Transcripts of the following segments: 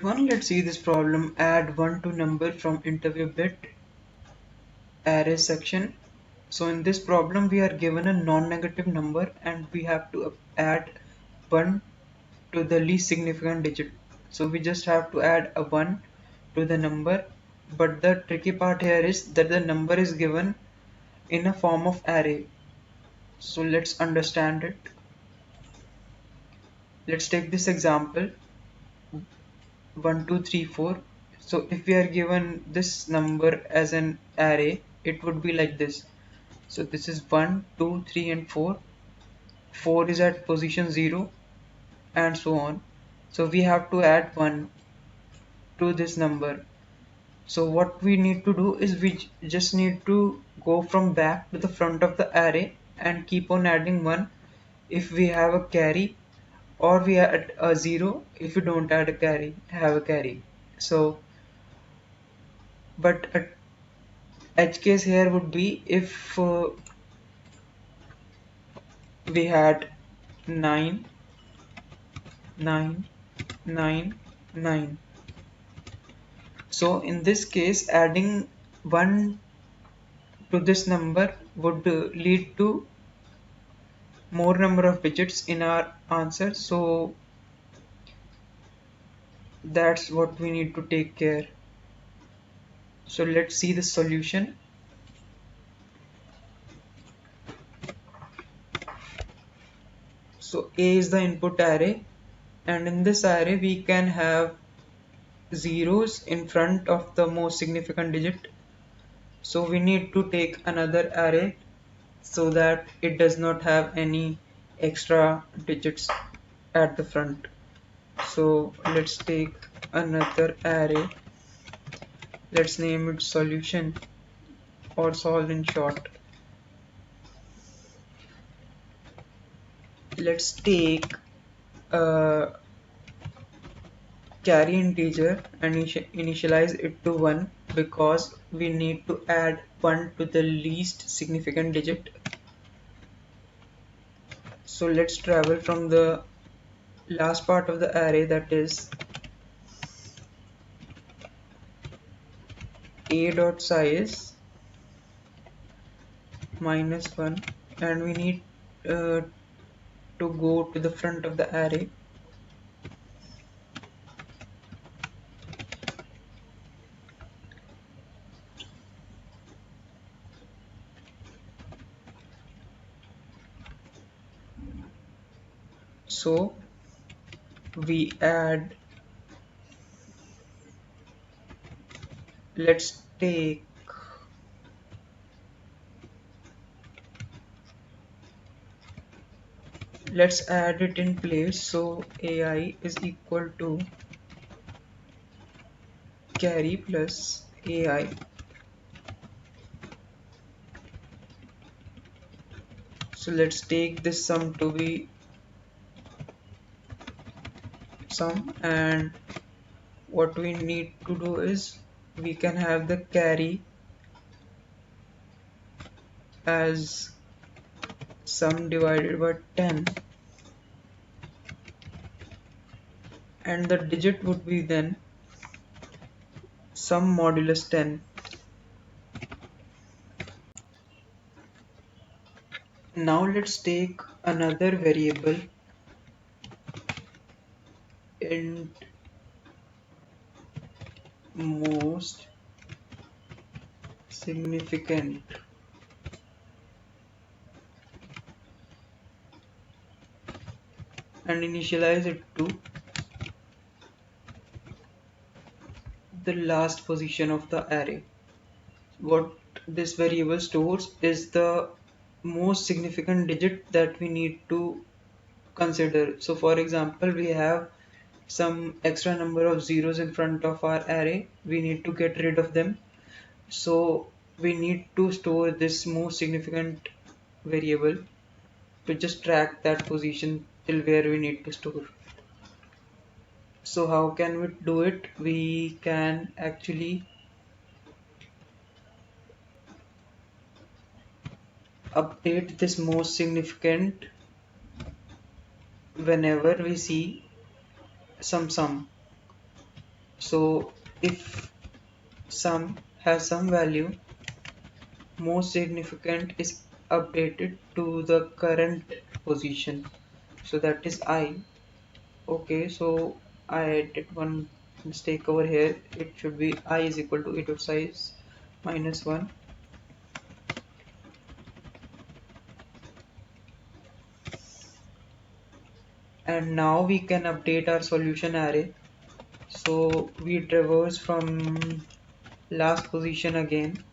everyone, let's see this problem. Add 1 to number from Interviewbit array section. So in this problem we are given a non-negative number and we have to add 1 to the least significant digit. So we just have to add a 1 to the number, but the tricky part here is that the number is given in a form of array. So let's understand it. Let's take this example 1 2 3 4. So if we are given this number as an array, it would be like this. So this is 1 2 3 and 4. 4 is at position 0 and so on. So we have to add 1 to this number. So what we need to do is we just need to go from back to the front of the array and keep on adding 1 if we have a carry, or we add a 0 if we don't add a carry, have a carry. So but a edge case here would be if we had 9 9 9 9. So in this case adding 1 to this number would lead to more number of digits in our answer, so that's what we need to take care. So let's see the solution. So A is the input array, and in this array we can have zeros in front of the most significant digit. So we need to take another array so that it does not have any extra digits at the front. So let's take another array. Let's name it solution, or solve in short. Let's take a carry integer and initialize it to 1 because we need to add 1 to the least significant digit. So let's travel from the last part of the array, that is a dot size -1, and we need to go to the front of the array. So we add, let's take let's add it in place. So ai is equal to carry plus ai. So let's take this sum to be sum, and what we need to do is we can have the carry as sum divided by 10, and the digit would be then sum modulus 10. Now let's take another variable int most significant, and initialize it to the last position of the array. What this variable stores is the most significant digit that we need to consider. So for example, we have some extra number of zeros in front of our array, we need to get rid of them. So we need to store this most significant variable to just track that position till where we need to store. So how can we do it? We can actually update this most significant whenever we see some sum. So if sum has some value, most significant is updated to the current position. So that is I. Okay, so I did one mistake over here. It should be I is equal to it of size minus 1. And now we can update our solution array. So we traverse from last position again,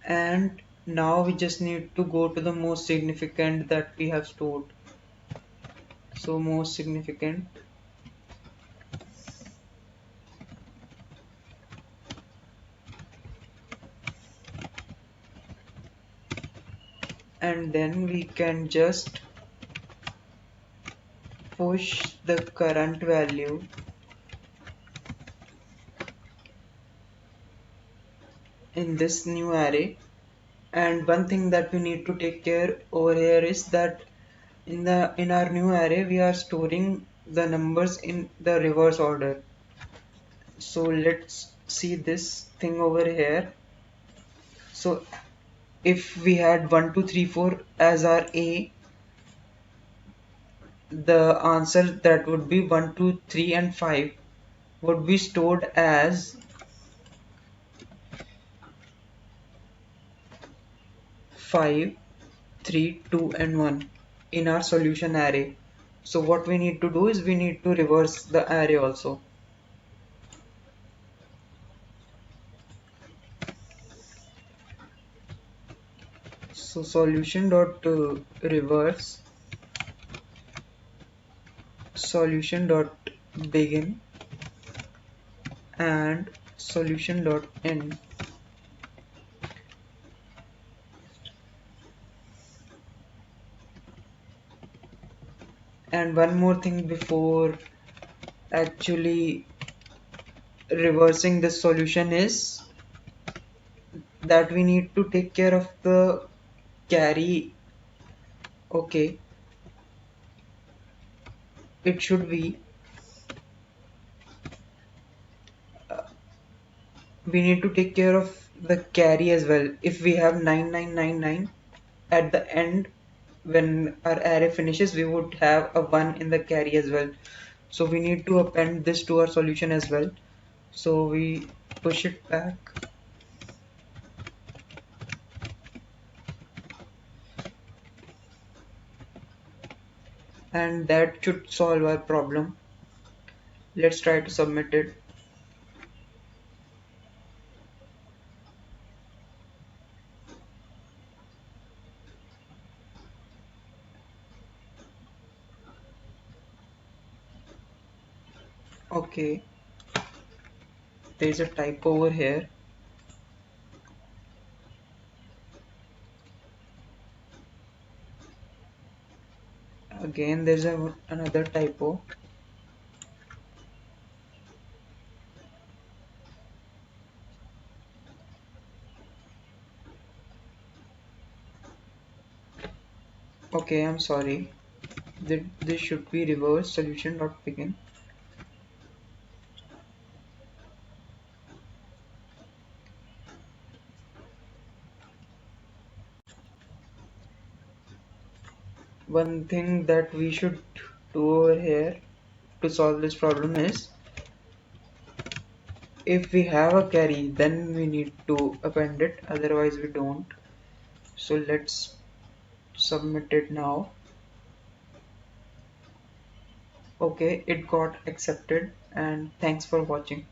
and now we just need to go to the most significant that we have stored. So most significant, and then we can just push the current value in this new array. And one thing that we need to take care over here is that in our new array we are storing the numbers in the reverse order. So let's see this thing over here. So if we had 1 2 3 4 as our A, the answer that would be 1 2 3 and 5 would be stored as 5 3 2 and 1 in our solution array. So what we need to do is we need to reverse the array also. So solution dot reverse solution dot begin and solution dot end. And one more thing before actually reversing this solution is that we need to take care of the carry. Okay, it should be we need to take care of the carry as well. If we have 9999 at the end, when our array finishes we would have a 1 in the carry as well. So we need to append this to our solution as well. So we push it back, and that should solve our problem. Let's try to submit it. Okay, there's a typo over here. Again there's another typo. Okay, I'm sorry. This should be reverse solution dot begin. One thing that we should do over here to solve this problem is if we have a carry then we need to append it, otherwise we don't. So let's submit it now. Okay, it got accepted, and thanks for watching.